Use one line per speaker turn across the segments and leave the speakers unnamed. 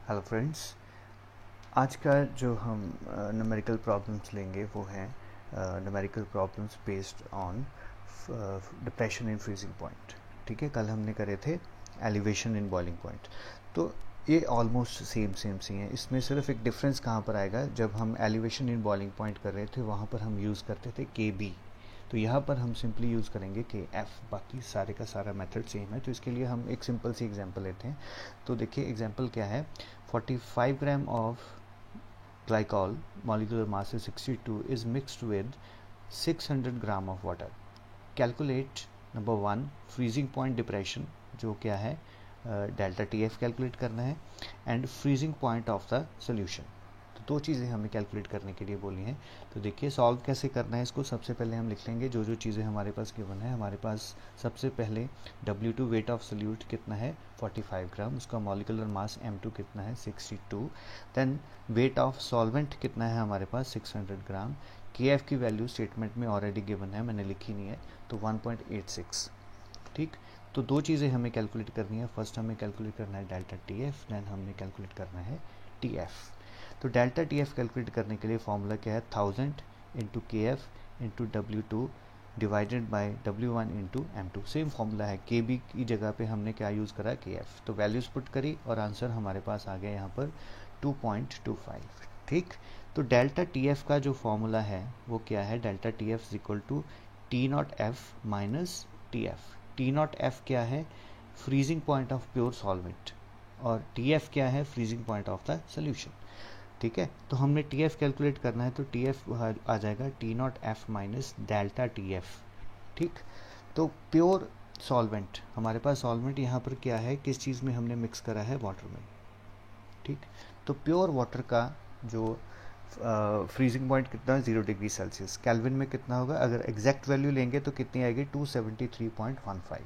Hello friends, आज का जो हम न्यूमेरिकल प्रॉब्लम्स लेंगे वो हैं numerical problems based on depression in freezing point. ठीक है, कल हमने करे थे एलिवेशन इन बॉइलिंग पॉइंट। तो ये ऑलमोस्ट सेम सी हैं। इसमें सिर्फ एक डिफरेंस कहाँ पर आएगा, जब हम एलिवेशन इन बॉइलिंग पॉइंट कर रहे थे वहाँ पर हम यूज़ करते थे के बी, तो यहाँ पर हम सिंपली यूज़ करेंगे के एफ। बाकी सारे का सारा मेथड सेम है। तो इसके लिए हम एक सिंपल सी एग्जांपल लेते हैं। तो देखिए एग्जांपल क्या है, 45 ग्राम of glycol, molecular mass is 62, is mixed with 600 gram of water. Calculate number 1 freezing point depression, जो क्या है डेल्टा टी एफ कैलकुलेट करना है, and freezing point of the solution. तो दो चीज़ें हमें कैलकुलेट करने के लिए बोली हैं। तो देखिए सॉल्व कैसे करना है इसको। सबसे पहले हम लिख लेंगे जो जो चीज़ें हमारे पास गिवन है। हमारे पास सबसे पहले W2 वेट ऑफ सोल्यूट कितना है 45 ग्राम, उसका मॉलिकुलर मास M2 कितना है 62। देन वेट ऑफ सॉल्वेंट कितना है हमारे पास 600 ग्राम। KF की वैल्यू स्टेटमेंट में ऑलरेडी गिवन है, मैंने लिखी नहीं है, तो 1.86। ठीक, तो दो चीज़ें हमें कैलकुलेट करनी है। फर्स्ट हमें कैलकुलेट करना है डेल्टा टी एफ, देन हमें कैलकुलेट करना है टी एफ। तो डेल्टा टी एफ कैलकुलेट करने के लिए फॉर्मूला क्या है, 1000 इंटू के F into W2 divided by W1 into M2। Same formula है, के बी की जगह पे हमने क्या यूज़ करा, के एफ। तो वैल्यूज़ पुट करी और आंसर हमारे पास आ गया यहाँ पर 2.25। ठीक, तो डेल्टा टी एफ का जो फॉर्मूला है वो क्या है, delta T F is equal to T not F minus T F. T not F क्या है, freezing point of pure solvent, और टी एफ क्या है, freezing point of the solution. ठीक है, तो हमने टी एफ कैलकुलेट करना है, तो टी एफ आ जाएगा T not F minus delta T F. ठीक, तो प्योर सॉल्वेंट, हमारे पास सॉल्वेंट यहाँ पर क्या है, किस चीज़ में हमने मिक्स करा है, वाटर में। ठीक, तो प्योर वाटर का जो फ्रीजिंग पॉइंट कितना है 0 डिग्री सेल्सियस। कैल्विन में कितना होगा, अगर एग्जैक्ट वैल्यू लेंगे तो कितनी आएगी 273.15।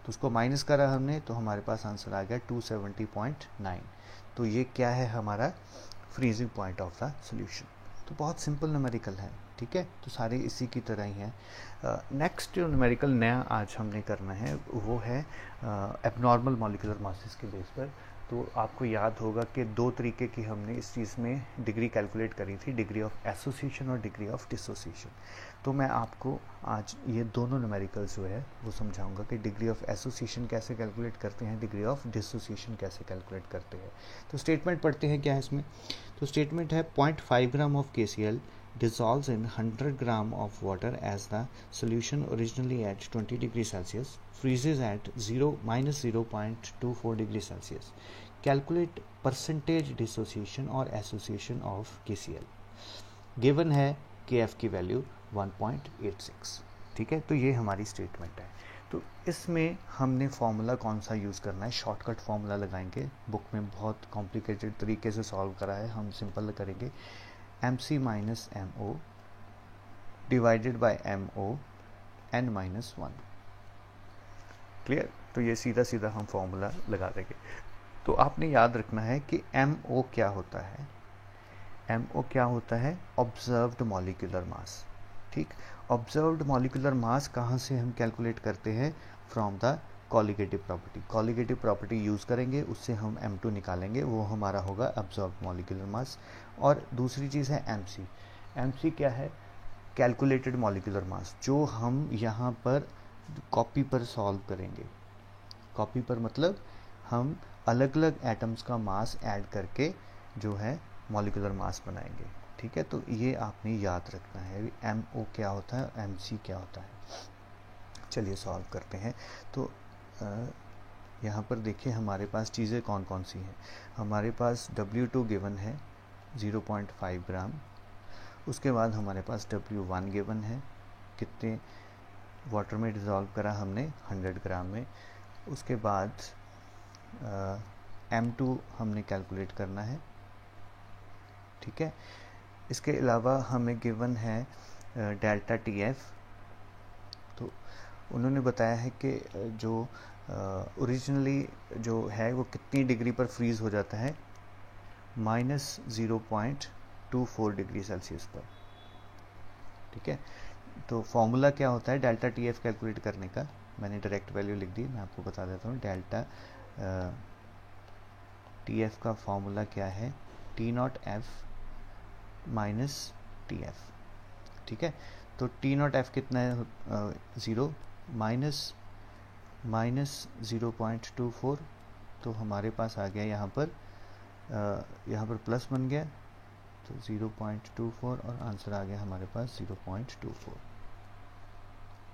तो उसको माइनस करा हमने, तो हमारे पास आंसर आ गया 270.9। तो ये क्या है हमारा freezing point of the solution. तो बहुत सिंपल न्यूमेरिकल है। ठीक है, तो सारे इसी की तरह ही हैं। नेक्स्ट जो न्यूमेरिकल नया आज हमने करना है वो है एबनॉर्मल मॉलिक्यूलर मासेस के बेस पर। तो आपको याद होगा कि दो तरीके की हमने इस चीज़ में डिग्री कैलकुलेट करी थी, डिग्री ऑफ एसोसिएशन और डिग्री ऑफ डिसोसिएशन। तो मैं आपको आज ये दोनों न्यूमेरिकल्स जो है वो समझाऊंगा कि डिग्री ऑफ एसोसिएशन कैसे कैलकुलेट करते हैं, डिग्री ऑफ डिसोसिएशन कैसे कैलकुलेट करते हैं। तो स्टेटमेंट पढ़ते हैं क्या है इसमें। तो स्टेटमेंट है 0.5 gram of KCl dissolves in 100 gram of water as the solution originally at 20 degrees Celsius freezes at minus 0.24 degrees Celsius. Calculate percentage dissociation or association of KCl. Given है KF की value 1.86। ठीक है, तो ये हमारी statement है। तो इसमें हमने फॉर्मूला कौन सा यूज़ करना है, शॉर्टकट फॉर्मूला लगाएंगे। बुक में बहुत कॉम्प्लिकेटेड तरीके से सॉल्व करा है, हम सिंपल करेंगे। MC minus MO divided by MO N minus 1। Clear, तो ये सीधा सीधा हम फॉर्मूला लगा देंगे। तो आपने याद रखना है कि MO क्या होता है। MO क्या होता है, ऑब्जर्व्ड मॉलिक्यूलर मास। ठीक, ऑब्जर्व्ड मॉलिक्यूलर मास कहाँ से हम कैलकुलेट करते हैं, from the colligative property. Colligative property use करेंगे, उससे हम M2 निकालेंगे, वो हमारा होगा ऑब्जर्व्ड मॉलिक्यूलर मास। और दूसरी चीज़ है MC। MC क्या है, कैलकुलेटेड मॉलिक्यूलर मास, जो हम यहाँ पर कॉपी पर सॉल्व करेंगे। कॉपी पर मतलब हम अलग अलग एटम्स का मास ऐड करके जो है मॉलिक्यूलर मास बनाएंगे। ठीक है, तो ये आपने याद रखना है, MO क्या होता है, MC क्या होता है। चलिए सॉल्व करते हैं। तो यहाँ पर देखिए हमारे पास चीज़ें कौन कौन सी हैं। हमारे पास W2 गिवन है 0.5 ग्राम। उसके बाद हमारे पास W1 गिवन है, कितने वाटर में डिज़ोल्व करा हमने 100 ग्राम में। उसके बाद M2 हमने कैलकुलेट करना है। ठीक है, इसके अलावा हमें गिवन है डेल्टा TF। तो उन्होंने बताया है कि जो ओरिजिनली जो है वो कितनी डिग्री पर फ्रीज हो जाता है, माइनस 0.24 डिग्री सेल्सियस पर। ठीक है, तो फॉर्मूला क्या होता है डेल्टा TF कैलकुलेट करने का, मैंने डायरेक्ट वैल्यू लिख दी, मैं आपको बता देता हूँ। डेल्टा टी एफ का फॉर्मूला क्या है, T not F minus T F, ठीक है। तो टी नॉट एफ कितना है, 0 माइनस 0.24, तो हमारे पास आ गया यहाँ पर प्लस बन गया, तो 0.24 और आंसर आ गया हमारे पास 0.24।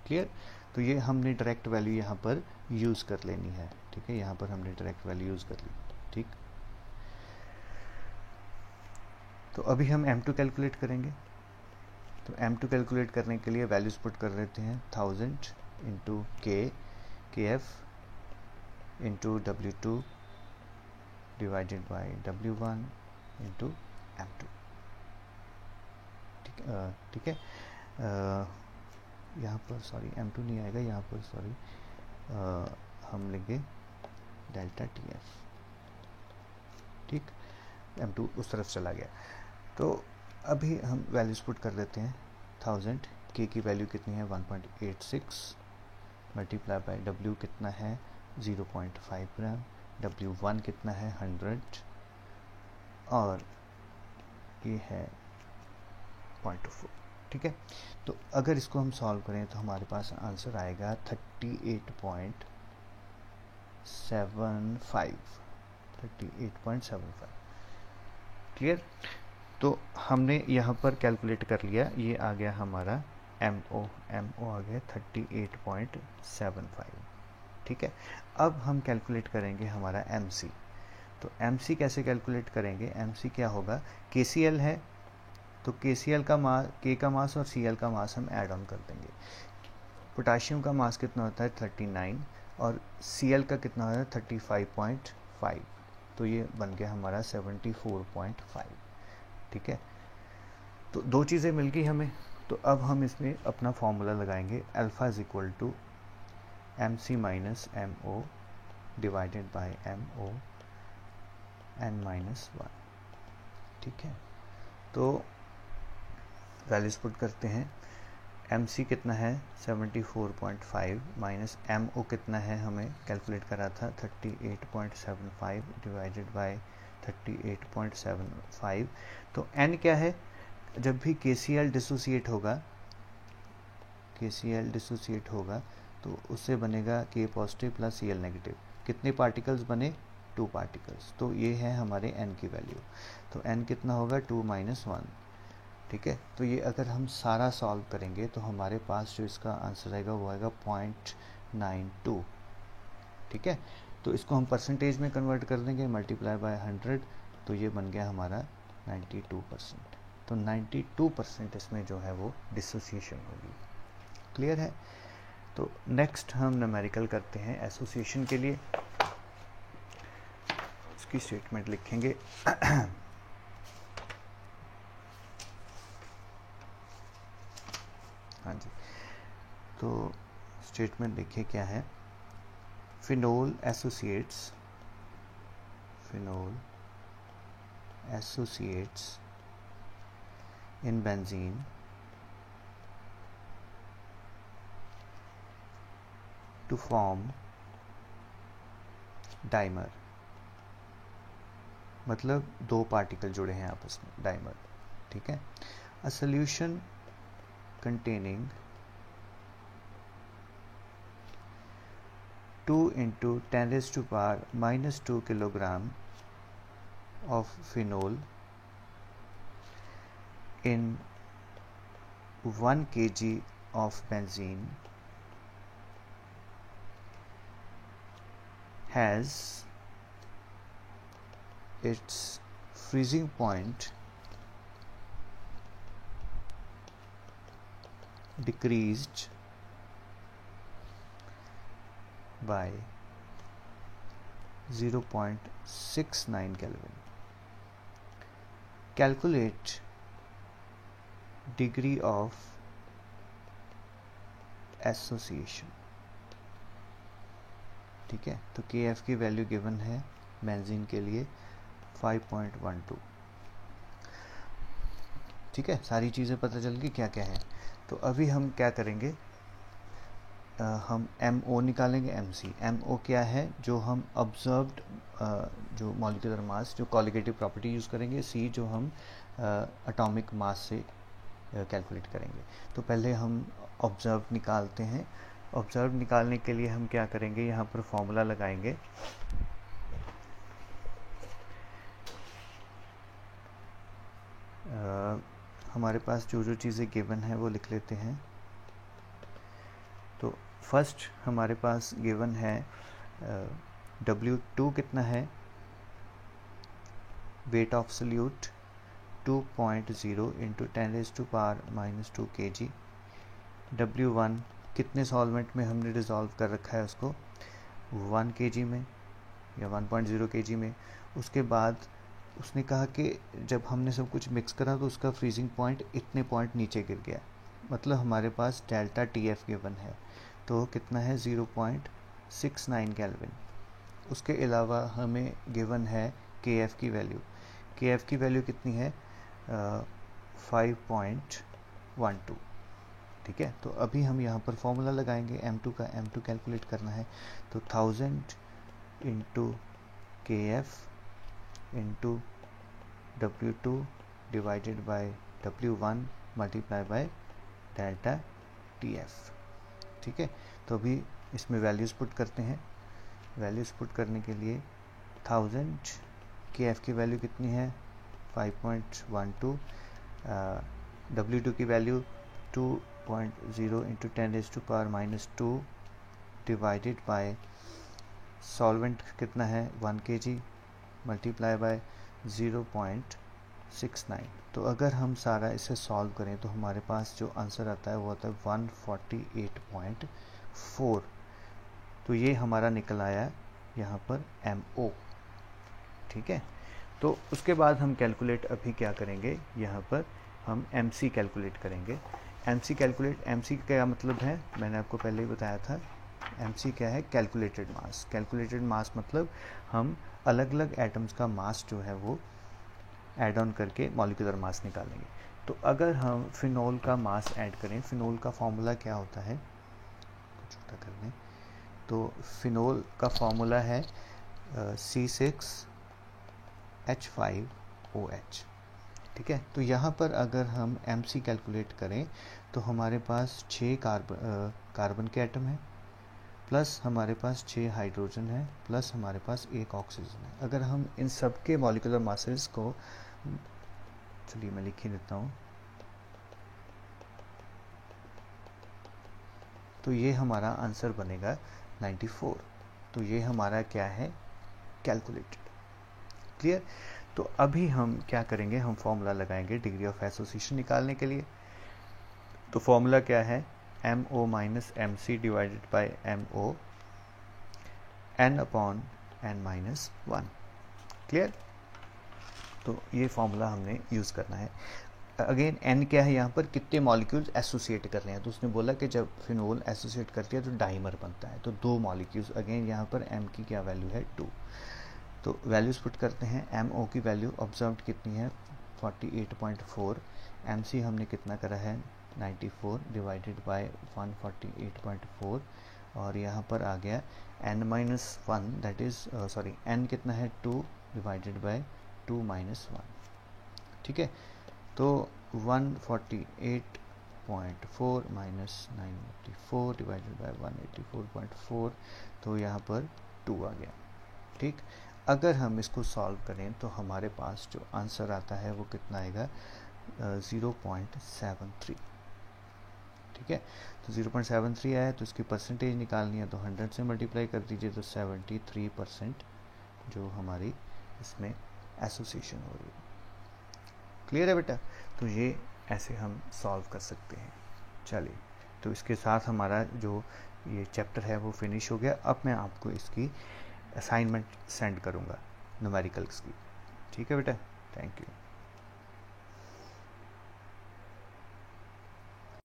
क्लियर। तो ये हमने डायरेक्ट वैल्यू यहाँ पर यूज़ कर लेनी है, ठीक है, यहाँ पर हमने डायरेक्ट वैल्यू यूज़ कर ली, ठीक। तो अभी हम M2 कैलकुलेट करेंगे। तो M2 कैलकुलेट करने के लिए वैल्यूज पुट कर लेते हैं, 1000 इंटू के F into W2 divided by W1 into M2, ठीक है। यहाँ पर सॉरी M2 नहीं आएगा, यहाँ पर सॉरी हम लेंगे डेल्टा टी एफ, ठीक। M2 उस तरफ चला गया। तो अभी हम वैल्यूज पुट कर देते हैं, 1000 के की वैल्यू कितनी है 1.86 मल्टीप्लाई बाय W कितना है 0.5 ग्राम, W1 कितना है 100 और ये है 0.24, ठीक है। तो अगर इसको हम सॉल्व करें तो हमारे पास आंसर आएगा 38.75। क्लियर। तो हमने यहाँ पर कैलकुलेट कर लिया, ये आ गया हमारा MO आ गया 38.75, ठीक है। अब हम कैलकुलेट करेंगे हमारा MC। तो MC कैसे कैलकुलेट करेंगे, MC क्या होगा, KCl है तो KCl का मास, K का मास और Cl का मास हम ऐड ऑन कर देंगे। पोटाशियम का मास कितना होता है 39 और Cl का कितना होता है 35.5, तो ये बन गया हमारा 74.5, ठीक है। तो दो चीज़ें मिल गई हमें। तो अब हम इसमें अपना फॉर्मूला लगाएंगे, alpha is equal to MC minus MO divided by MO n-1, ठीक है। तो वैल्यूज पुट करते हैं, MC कितना है 74.5 माइनस MO कितना है, हमें कैलकुलेट करा था 38.75 डिवाइडेड बाय 38.75। तो N क्या है, जब भी KCl डिसोसिएट होगा तो उससे बनेगा K positive plus Cl negative. कितने पार्टिकल्स बने, 2 पार्टिकल्स। तो ये है हमारे N की वैल्यू। तो N कितना होगा 2 - 1, ठीक है। तो ये अगर हम सारा सॉल्व करेंगे तो हमारे पास जो इसका आंसर आएगा वो आएगा 0.92, ठीक है। तो इसको हम परसेंटेज में कन्वर्ट कर देंगे, मल्टीप्लाई बाय 100, तो ये बन गया हमारा 92%। तो 92% इसमें जो है वो डिसोसिएशन होगी। क्लियर है। तो नेक्स्ट हम न्यूमेरिकल करते हैं एसोसिएशन के लिए। इसकी स्टेटमेंट लिखेंगे हाँ जी, तो स्टेटमेंट देखिए क्या है, phenol associates in benzene to form dimer, मतलब 2 पार्टिकल जुड़े हैं आपस में, डाइमर, ठीक है। A solution containing 2 × 10⁻⁻² kilogram of phenol in 1 kg of benzene has its freezing point decreased by 0.69 Kelvin. Calculate degree of association, ठीक है। तो KF की वैल्यू गिवन है बेंजीन के लिए 5.12, ठीक है। सारी चीज़ें पता चल गई क्या क्या है। तो अभी हम क्या करेंगे, हम MO निकालेंगे, MC। MO क्या है, जो हम ऑब्जर्व्ड जो मॉलिक्यूलर मास, जो कॉलिगेटिव प्रॉपर्टी यूज़ करेंगे, C जो हम एटॉमिक मास से कैलकुलेट करेंगे। तो पहले हम ऑब्जर्व निकालते हैं। ऑब्जर्व निकालने के लिए हम क्या करेंगे, यहाँ पर फॉर्मूला लगाएंगे। हमारे पास जो जो चीज़ें गिवन है वो लिख लेते हैं। तो फर्स्ट हमारे पास गिवन है W2 कितना है, weight of solute 2.0 into 10⁻⁻² kg। W1 कितने सॉल्वेंट में हमने डिज़ोल्व कर रखा है उसको, 1 kg में या 1.0 kg में। उसके बाद उसने कहा कि जब हमने सब कुछ मिक्स करा तो उसका फ्रीजिंग पॉइंट इतने पॉइंट नीचे गिर गया, मतलब हमारे पास डेल्टा TF गिवन है, तो कितना है 0.69 केल्विन। उसके अलावा हमें गिवन है KF की वैल्यू। KF की वैल्यू कितनी है, 5.12। ठीक है, तो अभी हम यहाँ पर फॉर्मूला लगाएंगे M2 का। M2 कैलकुलेट करना है, तो 1000 into KF into W2 divided by W1 multiply by delta TF। ठीक है, तो अभी इसमें वैल्यूज़ पुट करते हैं। वैल्यूज़ पुट करने के लिए 1000, KF की वैल्यू कितनी है 5.12, W2 की value 2.0 into 10⁻⁻² divided by solvent कितना है 1 kg मल्टीप्लाई बाय 0.69। तो अगर हम सारा इसे सॉल्व करें तो हमारे पास जो आंसर आता है वो आता है 148.4। तो ये हमारा निकल आया यहाँ पर MO। ठीक है, तो उसके बाद हम कैलकुलेट अभी क्या करेंगे, यहाँ पर हम MC कैलकुलेट करेंगे। MC कैलकुलेट, MC का क्या मतलब है, मैंने आपको पहले ही बताया था। MC क्या है, कैलकुलेटेड मास। कैलकुलेटेड मास मतलब हम अलग अलग एटम्स का मास जो है वो ऐड ऑन करके मॉलिक्यूलर मास निकालेंगे। तो अगर हम फिनोल का मास ऐड करें, फिनोल का फॉर्मूला क्या होता है, कुछ छोटा कर लें, तो फिनोल का फॉर्मूला है C6H5OH। ठीक है, तो यहाँ पर अगर हम MC कैलकुलेट करें तो हमारे पास 6 कार्बन के एटम है, प्लस हमारे पास 6 हाइड्रोजन है, प्लस हमारे पास 1 ऑक्सीजन है। अगर हम इन सब के मॉलिक्यूलर मासेस को, चलिए मैं लिख ही देता हूँ, तो ये हमारा आंसर बनेगा 94। तो ये हमारा क्या है, कैलकुलेटेड। क्लियर। तो अभी हम क्या करेंगे, हम फॉर्मूला लगाएंगे डिग्री ऑफ एसोसिएशन निकालने के लिए। तो फॉर्मूला क्या है, MO minus MC divided by MO n/n-1। Clear. तो ये फॉर्मूला हमने यूज़ करना है। अगेन n क्या है, यहाँ पर कितने मॉलिक्यूल्स एसोसिएट कर रहे हैं। तो उसने बोला कि जब फिनोल एसोसिएट करती है तो डाइमर बनता है, तो 2 मॉलिक्यूल्स। अगेन यहाँ पर m की क्या वैल्यू है 2। तो वैल्यूज़ पुट करते हैं। MO की वैल्यू ऑब्जर्व्ड कितनी है 48.4, MC हमने कितना करा है 94 डिवाइडेड बाय 148.4, और यहाँ पर आ गया n-1 that is sorry n कितना है 2 डिवाइडेड बाय 2 - 1। ठीक है, तो 148.4 माइनस 94 डिवाइडेड बाय 184.4, तो यहाँ पर 2 आ गया। ठीक, अगर हम इसको सॉल्व करें तो हमारे पास जो आंसर आता है वो कितना आएगा 0.73। ठीक है, तो 0.73 आया, तो इसकी परसेंटेज निकालनी है तो 100 से मल्टीप्लाई कर दीजिए, तो 73% जो हमारी इसमें एसोसिएशन हो रही है। क्लियर है बेटा। तो ये ऐसे हम सॉल्व कर सकते हैं। चलिए, तो इसके साथ हमारा जो ये चैप्टर है वो फिनिश हो गया। अब मैं आपको इसकी असाइनमेंट सेंड करूँगा न्यूमेरिकल्स की। ठीक है बेटा, थैंक यू।